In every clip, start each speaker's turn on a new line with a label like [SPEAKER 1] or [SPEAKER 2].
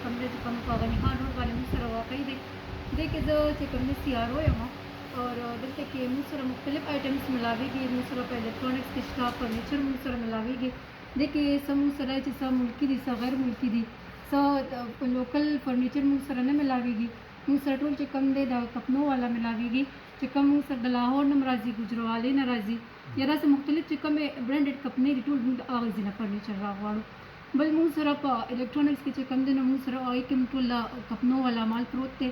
[SPEAKER 1] کوم دی چې کوم په غني خان روډ باندې موږ سره واقع دی دې کې زه چې کوم دی CRO یم او دلته کې موږ سره مختلف آیټمس ملاویږي موږ سره په الکترونکس کې شته فرنیچر موږ سره ملاویږي دې کې څه موږ سره چې څه ملکي دي څه غیر ملکي دي څه لوکل فرنیچر موږ سره نه ملاویږي موږ سره ټول چې کوم دی د کپنو والا ملاویږي چې کوم موږ سره د لاهور نه راځي ګجروالي نه راځي یا داسې مختلف چې کومې برانډډ کپنې دي ټول موږ د هغه ځای نه فرنیچر راغواړو بل موږ سره په الکترونکس کې چې کوم دی نو موږ سره هغې کې ټول کپنو والا مال پروت دی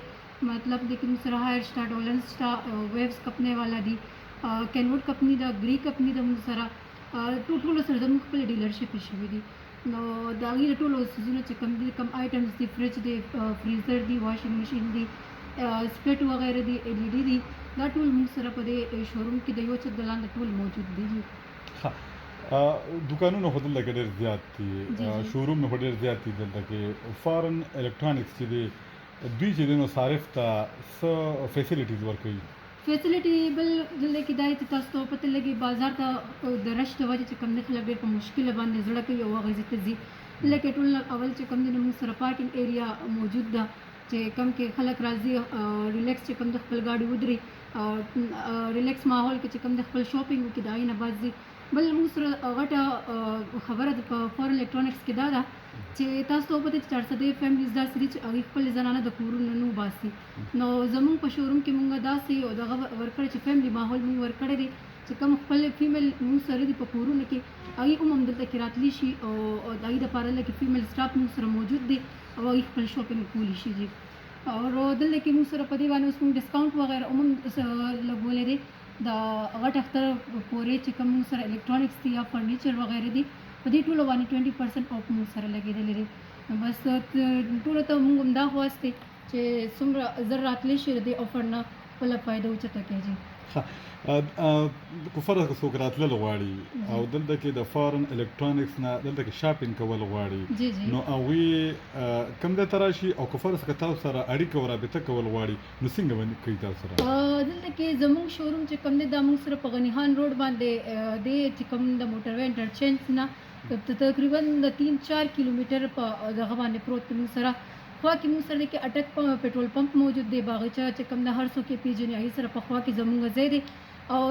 [SPEAKER 1] مطلب دی کې موږ سره هایر شته ډولنس شته ویبس کپنې والا دي کینوډ کپني ده ګري کپني ده موږ سره ټولو سره زموږ خپلې ډیلرشپې شوي دي نو د هغې د ټولو څیزونه چې کوم دي کوم آیټمس دي فرج دی فریزر دی واشنګ مشین دی سپلټ وغیره دی LED دي دا ټول موږ سره په دې شوروم کې د یو چت د لاندې ټول موجود دي
[SPEAKER 2] دوکانونه خو دلته کې ډېر زیات دي شورومونه خو ډېر زیات دي دلته کې فارن الکترونکس چې دی دوی چې دی نو صارف ته څه فیسیلیټیز ورکوي
[SPEAKER 1] فیسیلیټي بل دلته کې دا چې تاسو ته پته لګي بازار ته د رش د وجې چې کوم دی خلک ډېر په مشکله باندې زړه کوي او هغه ځای ته ځي لکه ټول اول چې کوم دی نو موږ سره پارکینګ ایریا موجود ده چې کوم کې خلک راځي ریلیکس چې کوم د خپل ګاډي ودري ریلیکس ماحول کې چې کوم د خپل شاپینګ وکړي د هغې نه بعد ځي بل موږ سره غټه خبره د په فارن الکترونکس کې دا ده چې تاسو ته وپته چې 400 فیملیز داسې دي چې هغوی خپل زنانه د کورونو نه وباسي نو زموږ په شوروم کې موږ داسې دغه ورکړی چې فیملی ماحول موږ ورکړی دی چې کوم خپل فیمیل موږ سره دي په کورونو کې هغوی هم همدلته کې راتلی شي او د هغوی دپاره لکه فیمیل سټاف موږ سره موجود دی او هغوی خپل شاپینګ کولی شي جي او دلته کې موږ سره په دې باندې اوس موږ ډسکاونټ وغیره هم لګولی دی د غټ اختر پورې چې کوم موږ سره الکترونکس دي یا فرنیچر وغیره دي په دې ټولو باندې 20% اف موږ سره لګېدلی دی نو بس ټولو ته موږ همدا خواست دی چې څومره زر راتلی شي د دې افر نه خپله فایده اوچته کړي
[SPEAKER 2] کفر څوک راتلل غواړي او دلته کې د فارن الکترونکس نه دلته کې شاپینګ کول غواړي نو هغوی کوم ځای ته راشي او کفر څخه تاسو سره اړیکه او رابطه کول غواړي نو څنګه باندې کوي تاسو سره
[SPEAKER 1] دلته کې زموږ شوروم چې کوم دی دا موږ سره په غني خان روډ باندې دی چې کوم د موټر وے انټرچینج نه تقریبا د 3-4 کیلومیټر په دغه باندې پروت دی موږ سره خوا کې موږ سره کې اټک پټرول پمپ موجود دی باغچه چې کوم د هر څوک یې پیژني هغې سره په خوا کې زموږ ځای دی او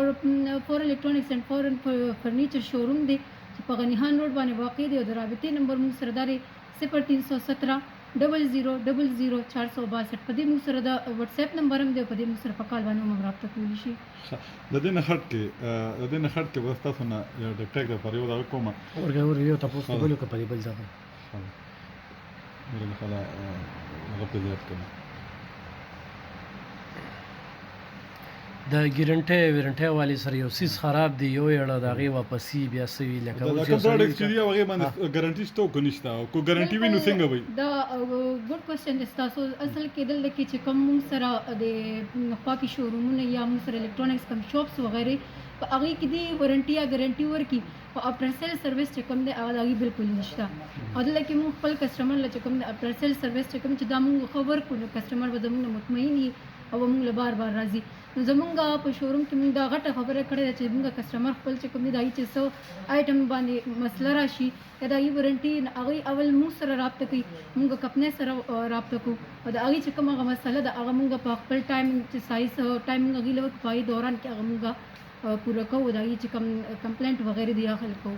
[SPEAKER 1] فور الکترونکس اینڈ فورن فرنیچر شوروم دی چې په غني خان روډ باندې واقع دی او د رابطې نمبر موږ سره دا دی 0317 000462 په دې موږ سره د واتس اپ نمبر هم دی په دې موږ سره په کال باندې هم رابطه کولی شي
[SPEAKER 2] د دې نه هټ کې به تاسو نه یو د ټیک لپاره یو دا کومه
[SPEAKER 3] یو تاسو کولو کې په دې بل ځای
[SPEAKER 2] میرے خیال غلط زیات کړي
[SPEAKER 3] د ګارنټي والی سره یو سیس خراب دی یو یړه د هغې واپسي بیا سوي لکه
[SPEAKER 2] دا کوم پروډکټ چې دی هغې باندې ګارنټي شته که نشته کو ګارنټي وي نو څنګه وي
[SPEAKER 1] دا ګډ کوېسچن دی ستاسو اصل کې دلته کې چې کوم موږ سره د خوا کې شورومونه یا موږ سره الکترونکس کم شاپس وغیرې په هغې کې دی وارنټي یا ګارنټي ورکړي په افټر سیل سروس چې کوم دی هغه د هغې بلکل نشته او دلته کې موږ خپل کسټمر له چې کوم د افټر سیل سروس چې کوم چې دا موږ ښه ورکړو نو کسټمر به زموږ نه مطمئن وي او موږ له بار بار راځي نو زمونږ په شوروم کې موږ دا غټه خبره کړې ده چې موږ کسټمر خپل چې کوم دی د هغې چې څه آیټم باندې مسله راشي یا د هغې وارنټي هغوی اول موږ سره رابطه کوي موږ کپنۍ سره رابطه کوو او د هغې چې کوم هغه مسله ده هغه موږ په خپل ټایم چې سایز ټایم موږ هغې له ورکو په هغې دوران کې هغه موږ پوره کوو د هغې چې کوم کمپلینټ وغیرې دي هغه حل کوو